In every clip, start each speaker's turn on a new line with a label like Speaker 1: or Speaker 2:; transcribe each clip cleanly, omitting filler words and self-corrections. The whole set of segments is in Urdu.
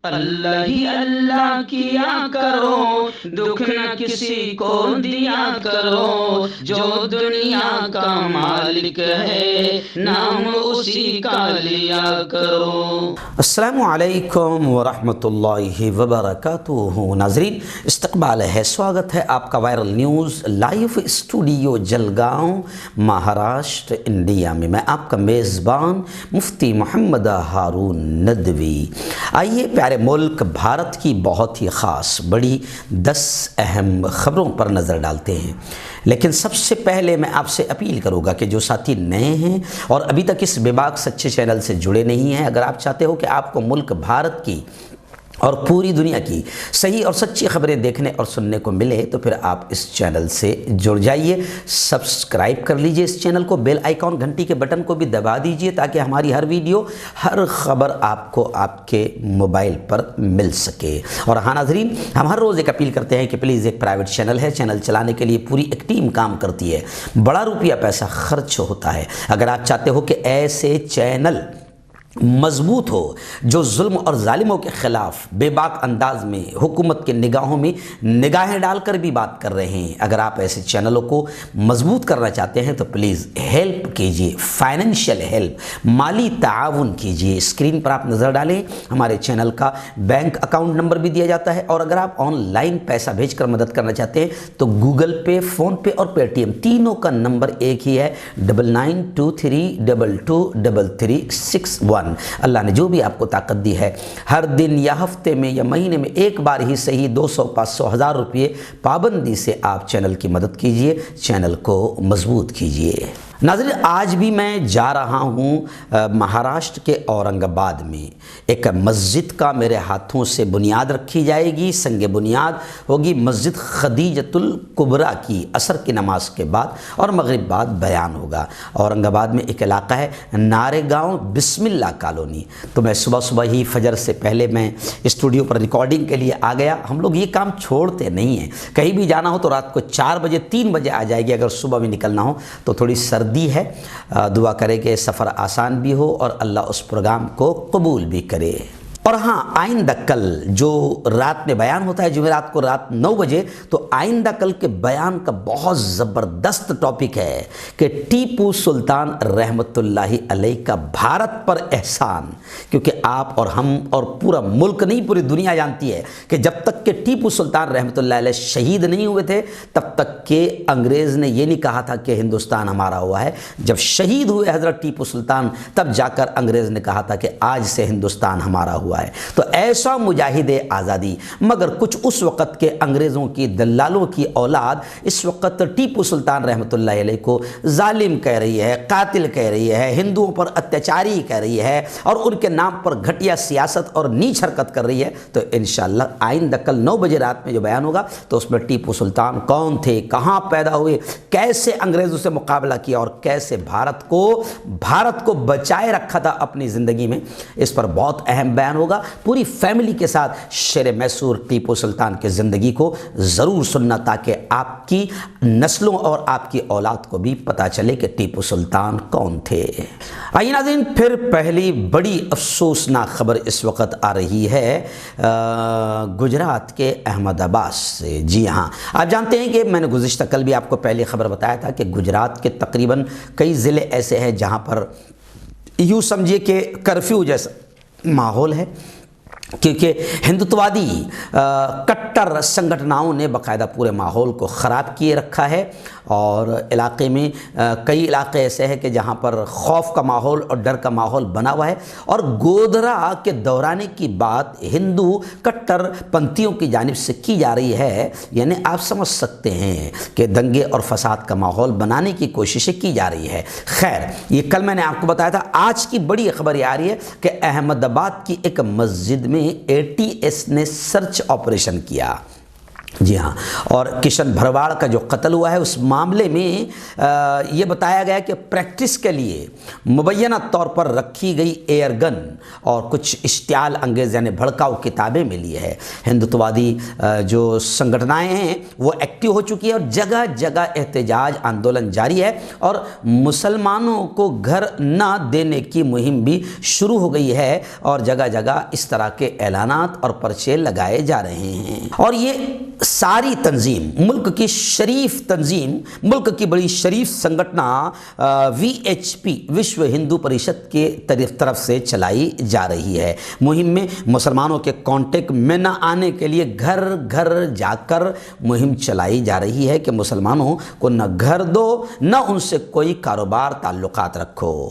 Speaker 1: اللہ ہی اللہ کیا کرو، دکھ نہ کسی کو دیا کرو، جو دنیا کا مالک ہے نام اسی کا لیا کرو۔
Speaker 2: السلام علیکم ورحمۃ اللہ وبرکاتہ۔ ناظرین، استقبال ہے، سواگت ہے آپ کا viral news live studio Jalgaon, Maharashtra, India میں۔ میں آپ کا میزبان مفتی محمد ہارون ندوی۔ آئیے پیارے ملک بھارت کی بہت ہی خاص بڑی 10 اہم خبروں پر نظر ڈالتے ہیں، لیکن سب سے پہلے میں آپ سے اپیل کروں گا کہ جو ساتھی نئے ہیں اور ابھی تک اس بے باک سچے چینل سے جڑے نہیں ہیں، اگر آپ چاہتے ہو کہ آپ کو ملک بھارت کی اور پوری دنیا کی صحیح اور سچی خبریں دیکھنے اور سننے کو ملے تو پھر آپ اس چینل سے جڑ جائیے، سبسکرائب کر لیجئے اس چینل کو، بیل آئیکن گھنٹی کے بٹن کو بھی دبا دیجئے تاکہ ہماری ہر ویڈیو، ہر خبر آپ کو آپ کے موبائل پر مل سکے۔ اور ہاں ناظرین، ہم ہر روز ایک اپیل کرتے ہیں کہ پلیز ایک پرائیویٹ چینل ہے، چینل چلانے کے لیے پوری ایک ٹیم کام کرتی ہے، بڑا روپیہ پیسہ خرچ ہوتا ہے۔ اگر آپ چاہتے ہو کہ ایسے چینل مضبوط ہو جو ظلم اور ظالموں کے خلاف بے باک انداز میں حکومت کے نگاہوں میں نگاہیں ڈال کر بھی بات کر رہے ہیں، اگر آپ ایسے چینلوں کو مضبوط کرنا چاہتے ہیں تو پلیز ہیلپ کیجئے، فائنینشیل ہیلپ، مالی تعاون کیجئے۔ اسکرین پر آپ نظر ڈالیں، ہمارے چینل کا بینک اکاؤنٹ نمبر بھی دیا جاتا ہے، اور اگر آپ آن لائن پیسہ بھیج کر مدد کرنا چاہتے ہیں تو گوگل پے، فون پے اور پے ٹی ایم تینوں کا نمبر ایک ہی ہے، 9923223361۔ اللہ نے جو بھی آپ کو طاقت دی ہے، ہر دن یا ہفتے میں یا مہینے میں ایک بار ہی صحیح 200، 500، 1000 روپے پابندی سے آپ چینل کی مدد کیجئے، چینل کو مضبوط کیجئے۔ ناظرین، آج بھی میں جا رہا ہوں مہاراشٹر کے اورنگ آباد میں، ایک مسجد کا میرے ہاتھوں سے بنیاد رکھی جائے گی، سنگ بنیاد ہوگی مسجد خدیجۃ الکبریٰ کی، عصر کی نماز کے بعد اور مغرب بعد بیان ہوگا۔ اورنگ آباد میں ایک علاقہ ہے نارے گاؤں بسم اللہ کالونی، تو میں صبح ہی فجر سے پہلے میں اسٹوڈیو پر ریکارڈنگ کے لیے آ گیا۔ ہم لوگ یہ کام چھوڑتے نہیں ہیں، کہیں بھی جانا ہو تو رات کو 4 بجے 3 بجے آ جائے گی، اگر صبح میں نکلنا ہو تو تھوڑی سردی ہے، دعا کرے کہ سفر آسان بھی ہو اور اللہ اس پروگرام کو قبول بھی کرے۔ اور ہاں، آئندہ کل جو رات میں بیان ہوتا ہے جمعرات کو رات 9 بجے، تو آئندہ کل کے بیان کا بہت زبردست ٹاپک ہے کہ ٹیپو سلطان رحمۃ اللہ علیہ کا بھارت پر احسان، کیونکہ آپ اور ہم اور پورا ملک نہیں، پوری دنیا جانتی ہے کہ جب تک کہ ٹیپو سلطان رحمۃ اللہ علیہ شہید نہیں ہوئے تھے تب تک کہ انگریز نے یہ نہیں کہا تھا کہ ہندوستان ہمارا ہوا ہے۔ جب شہید ہوئے حضرت ٹیپو سلطان تب جا کر انگریز نے کہا تھا کہ آج سے ہندوستان ہمارا ہوا ہے۔ تو ایسا مجاہد آزادی، مگر کچھ اس وقت کے انگریزوں کی دلالوں کی اولاد اس وقت ٹیپو سلطان رحمۃ اللہ علیہ کو ظالم کہہ رہی ہے، قاتل کہہ رہی ہے، ہندوؤں پر اتیاچاری کہہ رہی ہے اور ان کے نام پر گھٹیا سیاست اور نیچ حرکت کر رہی ہے۔ تو انشاءاللہ آئندہ کل 9 بجے رات میں جو بیان ہوگا تو اس میں ٹیپو سلطان کون تھے، کہاں پیدا ہوئے، کیسے انگریزوں سے مقابلہ کیا اور کیسے بھارت کو بچائے رکھا تھا اپنی زندگی میں، اس پر بہت اہم بیان ہوگا۔ پوری فیملی کے ساتھ شیر میسور ٹیپو سلطان کی زندگی کو ضرور سننا تاکہ آپ کی نسلوں اور آپ کی اولاد کو بھی پتہ چلے کہ ٹیپو سلطان کون تھے۔ آئیے ناظرین، پھر پہلی بڑی افسوسناک خبر اس وقت آ رہی ہے گجرات کے احمد آباد سے۔ جی ہاں، آپ جانتے ہیں کہ میں نے گزشتہ کل بھی آپ کو پہلی خبر بتایا تھا کہ گجرات کے تقریباً کئی ضلع ایسے ہیں جہاں پر یوں سمجھیے کہ کرفیو جیسا ماحول ہے، کیونکہ ہندوتوادی کٹر سنگھٹناؤں نے باقاعدہ پورے ماحول کو خراب کیے رکھا ہے، اور علاقے میں کئی علاقے ایسے ہیں کہ جہاں پر خوف کا ماحول اور ڈر کا ماحول بنا ہوا ہے۔ اور گودرا کے دورانے کی بات ہندو کٹر پنتھیوں کی جانب سے کی جا رہی ہے، یعنی آپ سمجھ سکتے ہیں کہ دنگے اور فساد کا ماحول بنانے کی کوششیں کی جا رہی ہے۔ خیر، یہ کل میں نے آپ کو بتایا تھا۔ آج کی بڑی خبر یہ آ رہی ہے کہ احمد آباد کی ایک مسجد میں ATS نے سرچ آپریشن کیا۔ جی ہاں، اور کشن بھرواڑ کا جو قتل ہوا ہے اس معاملے میں یہ بتایا گیا کہ پریکٹس کے لیے مبینہ طور پر رکھی گئی ایئر گن اور کچھ اشتعال انگیز یعنی بھڑکاؤ کتابیں ملی ہے۔ ہندوتوادی جو سنگھٹنائیں ہیں وہ ایکٹیو ہو چکی ہے اور جگہ جگہ احتجاج آندولن جاری ہے اور مسلمانوں کو گھر نہ دینے کی مہم بھی شروع ہو گئی ہے اور جگہ جگہ اس طرح کے اعلانات اور پرچے لگائے جا رہے ہیں۔ اور یہ ساری تنظیم ملک کی شریف تنظیم، ملک کی بڑی شریف سنگھٹنا VHP وشو ہندو پریشد کے طرف سے چلائی جا رہی ہے۔ مہم میں مسلمانوں کے کانٹیکٹ میں نہ آنے کے لیے گھر گھر جا کر مہم چلائی جا رہی ہے کہ مسلمانوں کو نہ گھر دو نہ ان سے کوئی کاروبار تعلقات رکھو۔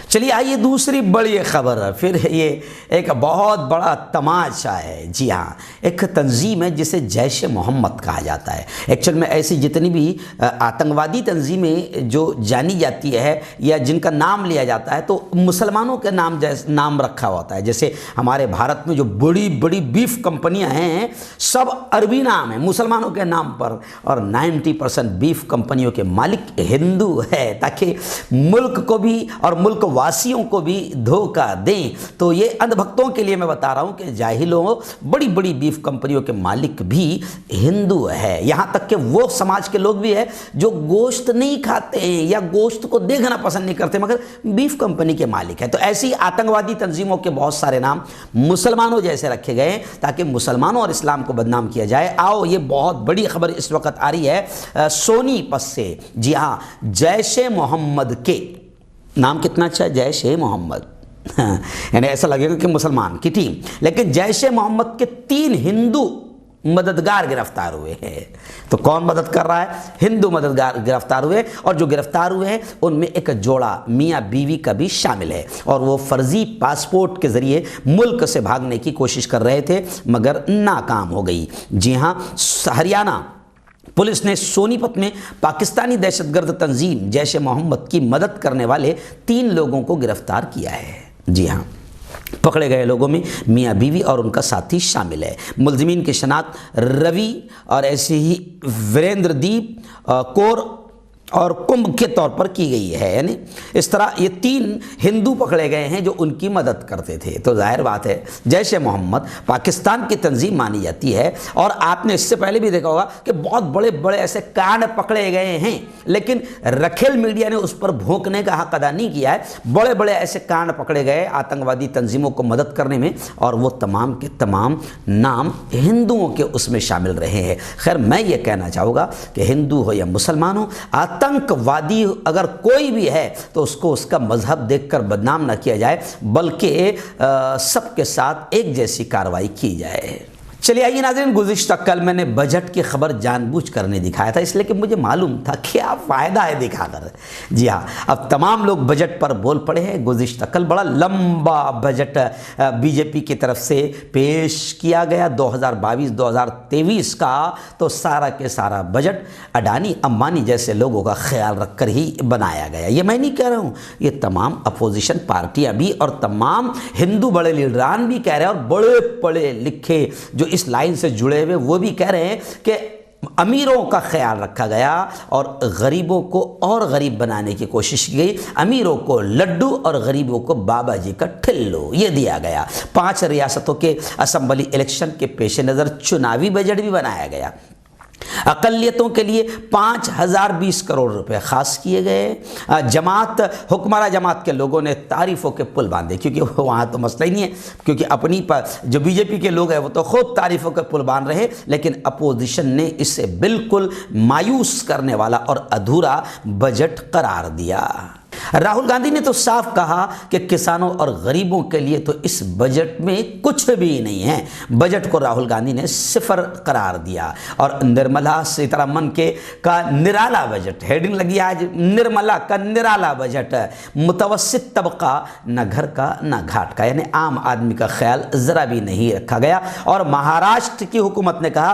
Speaker 2: چلیے آئیے دوسری بڑی خبر، پھر یہ ایک بہت بڑا تماشا ہے۔ جی ہاں، ایک تنظیم ہے جسے جیش محمد کہا جاتا ہے۔ ایکچوئل میں ایسی جتنی بھی آتنکوادی تنظیمیں جو جانی جاتی ہے یا جن کا نام لیا جاتا ہے تو مسلمانوں کے نام رکھا ہوتا ہے۔ جیسے ہمارے بھارت میں جو بڑی بڑی بیف کمپنیاں ہیں سب عربی نام ہیں مسلمانوں کے نام پر، اور 90% بیف کمپنیوں کے مالک ہندو ہے، تاکہ ملک کو بھی اور ملک واسیوں کو بھی دھوکہ دیں۔ تو یہ اندھ بھکتوں کے لیے میں بتا رہا ہوں کہ جاہلوں بڑی بڑی بیف کمپنیوں کے مالک بھی ہندو ہے، یہاں تک کہ وہ سماج کے لوگ بھی ہیں جو گوشت نہیں کھاتے ہیں یا گوشت کو دیکھنا پسند نہیں کرتے مگر بیف کمپنی کے مالک ہیں۔ تو ایسی آتنکوادی تنظیموں کے بہت سارے نام مسلمانوں جیسے رکھے گئے ہیں تاکہ مسلمانوں اور اسلام کو بدنام کیا جائے۔ آؤ یہ بہت بڑی خبر اس وقت آ رہی ہے سونی پت سے۔ جی ہاں، جیش محمد کے نام کتنا اچھا ہے، جیش محمد، یعنی ایسا لگے گا کہ مسلمان کی ٹیم، لیکن جیش محمد کے 3 ہندو مددگار گرفتار ہوئے ہیں۔ تو کون مدد کر رہا ہے؟ ہندو مددگار گرفتار ہوئے، اور جو گرفتار ہوئے ہیں ان میں ایک جوڑا میاں بیوی کا بھی شامل ہے، اور وہ فرضی پاسپورٹ کے ذریعے ملک سے بھاگنے کی کوشش کر رہے تھے مگر ناکام ہو گئی۔ جی ہاں، ہریانہ پولیس نے سونی پت میں پاکستانی دہشت گرد تنظیم جیش محمد کی مدد کرنے والے 3 لوگوں کو گرفتار کیا ہے۔ جی ہاں، پکڑے گئے لوگوں میں میاں بیوی اور ان کا ساتھی شامل ہے۔ ملزمین کی شناخت روی اور ایسے ہی وریندر دیپ کور اور کمبھ کے طور پر کی گئی ہے، یعنی اس طرح یہ 3 ہندو پکڑے گئے ہیں جو ان کی مدد کرتے تھے۔ تو ظاہر بات ہے جیش محمد پاکستان کی تنظیم مانی جاتی ہے، اور آپ نے اس سے پہلے بھی دیکھا ہوگا کہ بہت بڑے بڑے ایسے کانڈ پکڑے گئے ہیں، لیکن رکھیل میڈیا نے اس پر بھونکنے کا حق ادا نہیں کیا ہے۔ بڑے بڑے ایسے کانڈ پکڑے گئے آتنکوادی تنظیموں کو مدد کرنے میں، اور وہ تمام کے تمام نام ہندوؤں کے اس میں شامل رہے ہیں۔ خیر، میں یہ کہنا چاہوں گا کہ ہندو ہو یا مسلمان ہو، آتنکوادی اگر کوئی بھی ہے تو اس کو اس کا مذہب دیکھ کر بدنام نہ کیا جائے، بلکہ سب کے ساتھ ایک جیسی کارروائی کی جائے۔ چلیے آئیے ناظرین، گزشتہ کل میں نے بجٹ کی خبر جان بوجھ کر نہیں دکھایا تھا، اس لیے کہ مجھے معلوم تھا کیا فائدہ ہے دکھا کر۔ جی ہاں، اب تمام لوگ بجٹ پر بول پڑے ہیں۔ گزشتہ کل بڑا لمبا بجٹ بی جے پی کی طرف سے پیش کیا گیا 2022-2023 کا، تو سارا کے سارا بجٹ اڈانی امبانی جیسے لوگوں کا خیال رکھ کر ہی بنایا گیا۔ یہ میں نہیں کہہ رہا ہوں، یہ تمام اپوزیشن پارٹیاں بھی اور تمام ہندو بڑے لیڈران بھی کہہ رہے ہیں، اور بڑے پڑھے لکھے جو اس لائن سے جڑے ہوئے وہ بھی کہہ رہے ہیں کہ امیروں کا خیال رکھا گیا اور غریبوں کو اور غریب بنانے کی کوشش کی گئی۔ امیروں کو لڈو اور غریبوں کو بابا جی کا ٹھلو یہ دیا گیا۔ 5 ریاستوں کے اسمبلی الیکشن کے پیش نظر چناوی بجٹ بھی بنایا گیا۔ اقلیتوں کے لیے 5020 کروڑ روپے خاص کیے گئے۔ حکمراں جماعت کے لوگوں نے تعریفوں کے پل باندھے، کیونکہ وہاں تو مسئلہ ہی نہیں ہے، کیونکہ اپنی جو بی جے پی کے لوگ ہیں وہ تو خود تعریفوں کے پل باندھ رہے، لیکن اپوزیشن نے اسے بالکل مایوس کرنے والا اور ادھورا بجٹ قرار دیا۔ راہل گاندھی نے تو صاف کہا کہ کسانوں اور غریبوں کے لیے تو اس بجٹ میں کچھ بھی نہیں ہے۔ بجٹ کو راہل گاندھی نے 0 قرار دیا، اور نرملا سیتارمن کا نرالا بجٹ، ہیڈنگ لگی آج نرملا کا نرالا بجٹ، متوسط طبقہ نہ گھر کا نہ گھاٹ کا، یعنی عام آدمی کا خیال ذرا بھی نہیں رکھا گیا۔ اور مہاراشٹر کی حکومت نے کہا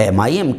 Speaker 2: MIM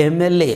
Speaker 2: MLA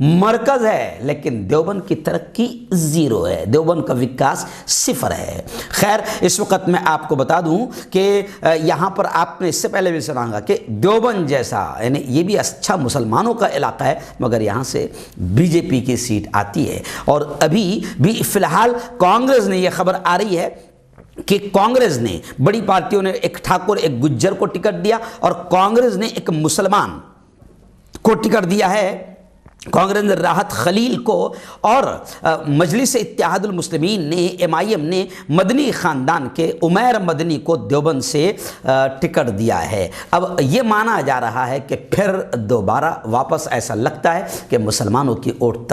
Speaker 2: مرکز ہے لیکن دیوبند کی ترقی زیرو ہے، دیوبند کا وکاس صفر ہے۔ خیر اس وقت میں آپ کو بتا دوں کہ یہاں پر آپ نے اس سے پہلے بھی سنا ہوگا کہ دیوبند جیسا یعنی یہ بھی اچھا مسلمانوں کا علاقہ ہے، مگر یہاں سے بی جے پی کی سیٹ آتی ہے۔ اور ابھی بھی فی الحال کانگریس نے یہ خبر آ رہی ہے کہ کانگریس نے بڑی پارٹیوں نے ایک ٹھاکر ایک گجر کو ٹکٹ دیا اور کانگریس نے ایک مسلمان کو ٹکٹ دیا ہے، کانگریس نے راحت خلیل کو، اور مجلس اتحاد المسلمین نے ایم آئی ایم نے مدنی خاندان کے عمیر مدنی کو دیوبند سے ٹکٹ دیا ہے۔ اب یہ مانا جا رہا ہے کہ پھر دوبارہ واپس ایسا لگتا ہے کہ مسلمانوں کی ووٹ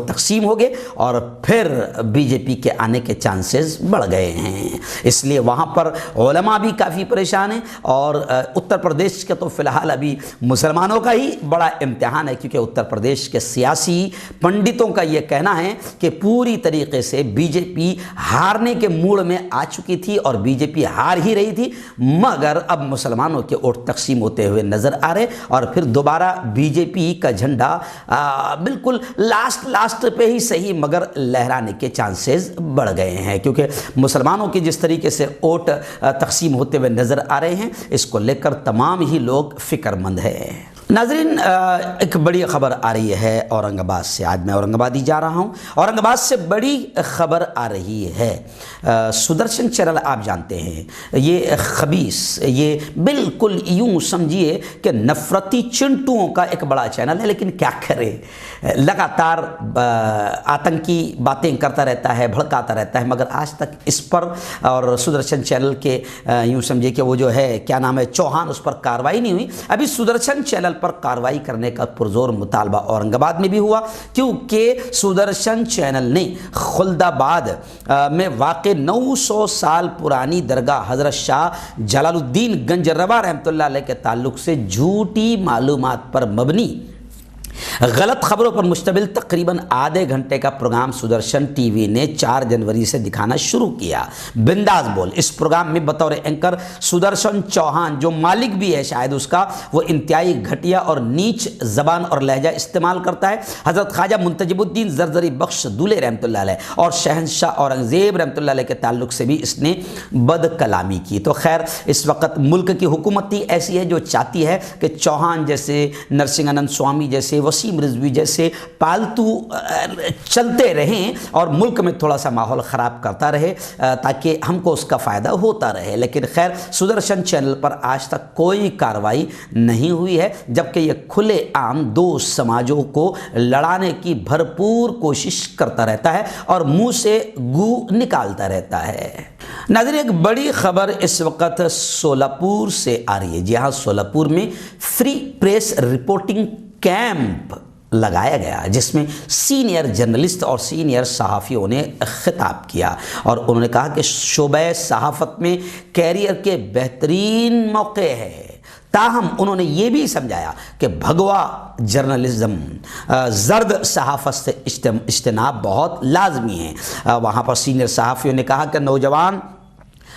Speaker 2: تقسیم ہو گئے اور پھر بی جے پی کے آنے کے چانسز بڑھ گئے ہیں۔ اس لیے وہاں پر علماء بھی کافی پریشان ہیں، اور اتر پردیش کا تو فی الحال ابھی مسلمانوں کا ہی بڑا امتحان ہے، کیونکہ اتر پردیش کے سیاسی پنڈتوں کا یہ کہنا ہے کہ پوری طریقے سے بی جے پی ہارنے کے موڑ میں آ چکی تھی اور بی جے پی ہار ہی رہی تھی، مگر اب مسلمانوں کے ووٹ تقسیم ہوتے ہوئے نظر آ رہے اور پھر دوبارہ بی جے پی کا جھنڈا بالکل لاسٹ پہ ہی صحیح مگر لہرانے کے چانسز بڑھ گئے ہیں، کیونکہ مسلمانوں کی جس طریقے سے ووٹ تقسیم ہوتے ہوئے نظر آ رہے ہیں اس کو لے کر تمام ہی لوگ فکر مند ہیں۔ ناظرین ایک بڑی خبر آ رہی ہے اورنگ آباد سے، آج میں اورنگ آباد ہی جا رہا ہوں۔ اورنگ آباد سے بڑی خبر آ رہی ہے، سدرشن چینل آپ جانتے ہیں یہ خبیث، یہ بالکل یوں سمجھیے کہ نفرتی چنٹوؤں کا ایک بڑا چینل ہے، لیکن کیا کرے لگاتار آتنکی باتیں کرتا رہتا ہے، بھڑکاتا رہتا ہے، مگر آج تک اس پر اور سدرشن چینل کے یوں سمجھیے کہ وہ جو ہے کیا نام ہے چوہان، اس پر کارروائی نہیں ہوئی۔ ابھی سدرشن چینل پر کارروائی کرنے کا پرزور مطالبہ اورنگ آباد میں بھی ہوا، کیونکہ سدرشن چینل نے خلد آباد میں واقع 900 سال پرانی درگاہ حضرت شاہ جلال الدین گنج روا رحمۃ اللہ علیہ کے تعلق سے جھوٹی معلومات پر مبنی غلط خبروں پر مشتمل تقریباً آدھے گھنٹے کا پروگرام سدرشن ٹی وی نے 4 جنوری سے دکھانا شروع کیا۔ بنداز بول، اس پروگرام میں بطور اینکر سدرشن چوہان جو مالک بھی ہے شاید اس کا، وہ انتہائی گھٹیا اور نیچ زبان اور لہجہ استعمال کرتا ہے۔ حضرت خواجہ منتجب الدین زرزری بخش دولے رحمۃ اللہ علیہ اور شہنشاہ اورنگزیب رحمۃ اللہ علیہ کے تعلق سے بھی اس نے بد کلامی کی۔ تو خیر اس وقت ملک کی حکومت ہی ایسی ہے جو چاہتی ہے کہ چوہان جیسے، نرسنگ آنند سوامی جیسے، وسیم رضوی جیسے پالتو چلتے رہیں اور ملک میں تھوڑا سا ماحول خراب کرتا رہے تاکہ ہم کو اس کا فائدہ ہوتا رہے۔ لیکن خیر سدرشن چینل پر آج تک کوئی کارروائی نہیں ہوئی ہے، جبکہ یہ کھلے عام دو سماجوں کو لڑانے کی بھرپور کوشش کرتا رہتا ہے اور منہ سے گو نکالتا رہتا ہے۔ ناظرین ایک بڑی خبر اس وقت سولاپور سے آ رہی ہے۔ جی ہاں، سولاپور میں فری پریس رپورٹنگ کیمپ لگایا گیا جس میں سینئر جرنلسٹ اور سینئر صحافیوں نے خطاب کیا اور انہوں نے کہا کہ شعبہ صحافت میں کیریئر کے بہترین موقع ہے۔ تاہم انہوں نے یہ بھی سمجھایا کہ بھگوا جرنلزم، زرد صحافت سے اجتناب بہت لازمی ہے۔ وہاں پر سینئر صحافیوں نے کہا کہ نوجوان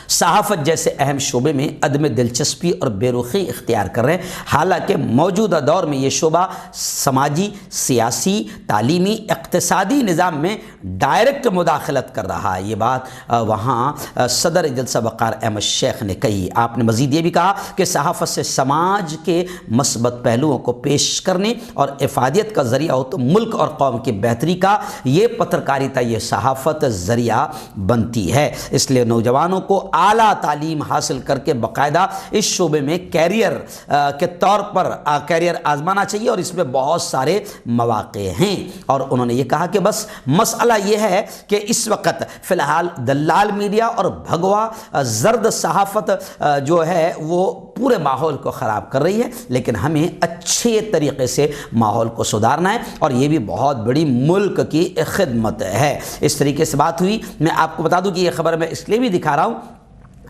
Speaker 2: صحافت جیسے اہم شعبے میں عدم دلچسپی اور بے رخی اختیار کر رہے ہیں، حالانکہ موجودہ دور میں یہ شعبہ سماجی، سیاسی، تعلیمی، اقتصادی نظام میں ڈائریکٹ مداخلت کر رہا ہے۔ یہ بات وہاں صدر جلسہ وقار احمد شیخ نے کہی۔ آپ نے مزید یہ بھی کہا کہ صحافت سے سماج کے مثبت پہلوؤں کو پیش کرنے اور افادیت کا ذریعہ ہو تو ملک اور قوم کی بہتری کا یہ پترکاریتا، یہ صحافت ذریعہ بنتی ہے۔ اس لیے نوجوانوں کو اعلیٰ تعلیم حاصل کر کے باقاعدہ اس شعبے میں کیریئر کے طور پر کیریئر آزمانا چاہیے اور اس میں بہت سارے مواقع ہیں۔ اور انہوں نے یہ کہا کہ بس مسئلہ یہ ہے کہ اس وقت فی الحال دلال میڈیا اور بھگوا زرد صحافت جو ہے وہ پورے ماحول کو خراب کر رہی ہے، لیکن ہمیں اچھے طریقے سے ماحول کو سدھارنا ہے اور یہ بھی بہت بڑی ملک کی خدمت ہے۔ اس طریقے سے بات ہوئی۔ میں آپ کو بتا دوں کہ یہ خبر میں اس لیے بھی دکھا رہا ہوں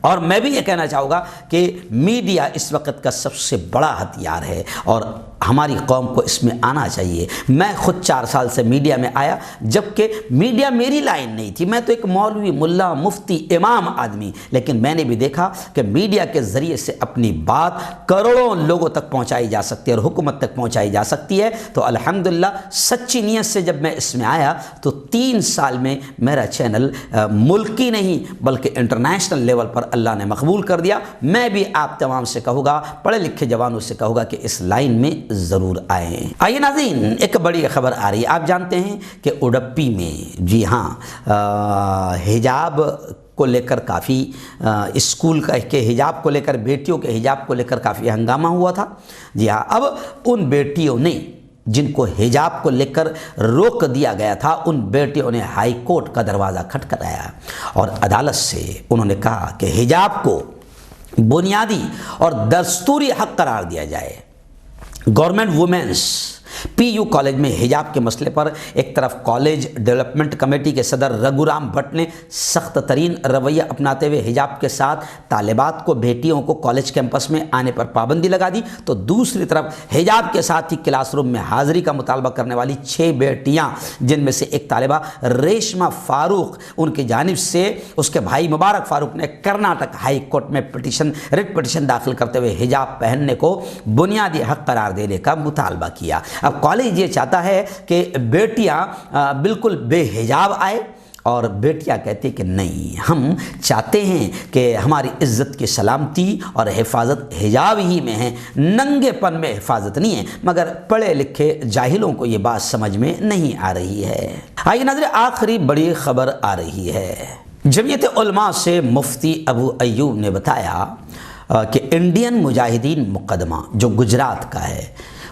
Speaker 2: اور میں بھی یہ کہنا چاہوں گا کہ میڈیا اس وقت کا سب سے بڑا ہتھیار ہے اور ہماری قوم کو اس میں آنا چاہیے۔ میں خود 4 سال سے میڈیا میں آیا، جبکہ میڈیا میری لائن نہیں تھی، میں تو ایک مولوی، ملا، مفتی، امام آدمی، لیکن میں نے بھی دیکھا کہ میڈیا کے ذریعے سے اپنی بات کروڑوں لوگوں تک پہنچائی جا سکتی ہے اور حکومت تک پہنچائی جا سکتی ہے۔ تو الحمدللہ سچی نیت سے جب میں اس میں آیا تو 3 سال میں میرا چینل ملکی نہیں بلکہ انٹرنیشنل لیول پر اللہ نے مقبول کر دیا۔ میں بھی آپ تمام سے کہوں گا، پڑھے لکھے جوانوں سے کہوں گا کہ اس لائن میں ضرور آئیں۔ آئیے ناظرین، ایک بڑی خبر آ رہی ہے۔ آپ جانتے ہیں کہ اڈپی میں، جی ہاں، حجاب کو لے کر کافی اسکول کے حجاب کو لے کر، بیٹیوں کے حجاب کو لے کر کافی ہنگامہ ہوا تھا۔ جی ہاں، اب ان بیٹیوں نے جن کو حجاب کو لے کر روک دیا گیا تھا، ان بیٹیوں نے ہائی کورٹ کا دروازہ کھٹکھٹایا اور عدالت سے انہوں نے کہا کہ حجاب کو بنیادی اور دستوری حق قرار دیا جائے۔ Government women's P U college میں حجاب کے مسئلے پر ایک طرف کالج ڈیولپمنٹ کمیٹی کے صدر رگھورام بھٹ نے سخت ترین رویہ اپناتے ہوئے حجاب کے ساتھ طالبات کو، بیٹیوں کو کالج کیمپس میں آنے پر پابندی لگا دی، تو دوسری طرف حجاب کے ساتھ ہی کلاس روم میں حاضری کا مطالبہ کرنے والی 6 بیٹیاں، جن میں سے ایک طالبہ ریشما فاروق، ان کی جانب سے اس کے بھائی مبارک فاروق نے کرناٹک ہائی کورٹ میں ریٹ پٹیشن داخل کرتے ہوئے حجاب پہننے کو بنیادی حق قرار دینے کا مطالبہ کیا۔ اب کالج یہ چاہتا ہے کہ بیٹیاں بالکل بے حجاب آئے، اور بیٹیاں کہتی کہ نہیں، ہم چاہتے ہیں کہ ہماری عزت کی سلامتی اور حفاظت حجاب ہی میں ہے، ننگے پن میں حفاظت نہیں ہے۔ مگر پڑھے لکھے جاہلوں کو یہ بات سمجھ میں نہیں آ رہی ہے۔ آئیے ناظرین، آخری بڑی خبر آ رہی ہے۔ جمعیت علماء سے مفتی ابو ایوب نے بتایا کہ انڈین مجاہدین مقدمہ جو گجرات کا ہے،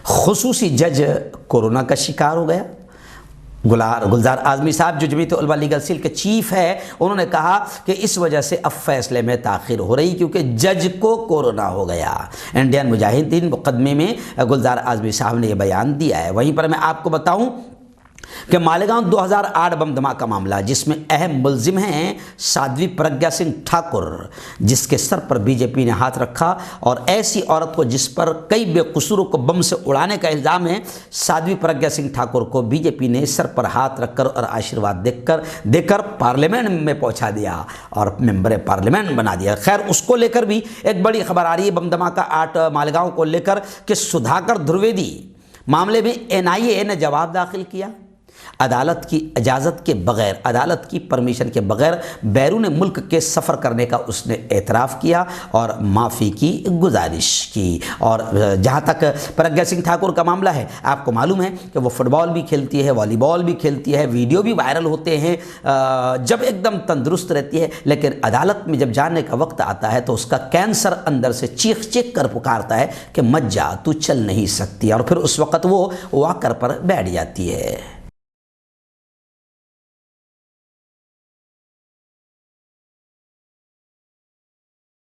Speaker 2: خصوصی جج کورونا کا شکار ہو گیا۔ گلزار اعظمی صاحب جو جمعیت علماء لیگل سیل کے چیف ہے، انہوں نے کہا کہ اس وجہ سے اب فیصلے میں تاخیر ہو رہی کیونکہ جج کو کورونا ہو گیا۔ انڈین مجاہدین مقدمے میں گلزار اعظمی صاحب نے یہ بیان دیا ہے۔ وہیں پر میں آپ کو بتاؤں کہ مالیگاؤں 2008 بم دھماکہ معاملہ، جس میں اہم ملزم ہیں سادھوی پرگیا سنگھ ٹھاکر، جس کے سر پر بی جے پی نے ہاتھ رکھا، اور ایسی عورت کو جس پر کئی بے قصوروں کو بم سے اڑانے کا الزام ہے، سادھوی پرگیا سنگھ ٹھاکر کو بی جے پی نے سر پر ہاتھ رکھ کر اور آشیرواد دے کر پارلیمنٹ میں پہنچا دیا اور ممبر پارلیمنٹ بنا دیا۔ خیر، اس کو لے کر بھی ایک بڑی خبر آ رہی ہے بم دھماکہ 8 مالیگاؤں کو لے کر کہ سدھاکر دھرویدی معاملے میں NIA نے جواب داخل کیا۔ عدالت کی اجازت کے بغیر، عدالت کی پرمیشن کے بغیر بیرون ملک کے سفر کرنے کا اس نے اعتراف کیا اور معافی کی گزارش کی۔ اور جہاں تک پرگیا سنگھ ٹھاکر کا معاملہ ہے، آپ کو معلوم ہے کہ وہ فٹ بال بھی کھیلتی ہے، والی بال بھی کھیلتی ہے، ویڈیو بھی وائرل ہوتے ہیں جب ایک دم تندرست رہتی ہے، لیکن عدالت میں جب جانے کا وقت آتا ہے تو اس کا کینسر اندر سے چیخ چیخ کر پکارتا ہے کہ مت جا، تو چل نہیں سکتی، اور پھر اس وقت وہ واکر پر بیٹھ جاتی ہے۔